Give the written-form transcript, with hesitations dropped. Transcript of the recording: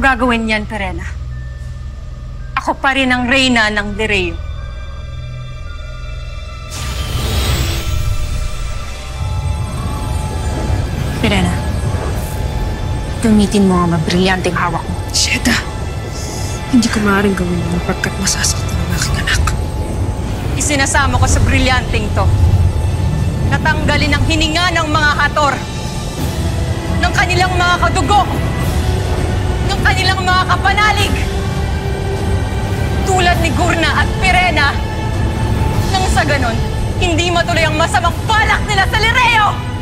gagawin yan, Perena. Ako pa rin ang reyna ng Lireo. Perena, gamitin mo ang mabrilyanteng hawak mo. Sheda, hindi ko maaaring gawin yun pagkat masasaktan ang aking anak. Isinasama ko sa brilyanteng to. Natanggalin ang hininga ng mga hator, ng kanilang mga kadugo, ng kanilang mga kapanalig. Tulad ni Gurna at Perena, nang sa ganon, hindi matuloy ang masamang balak nila sa Lireo!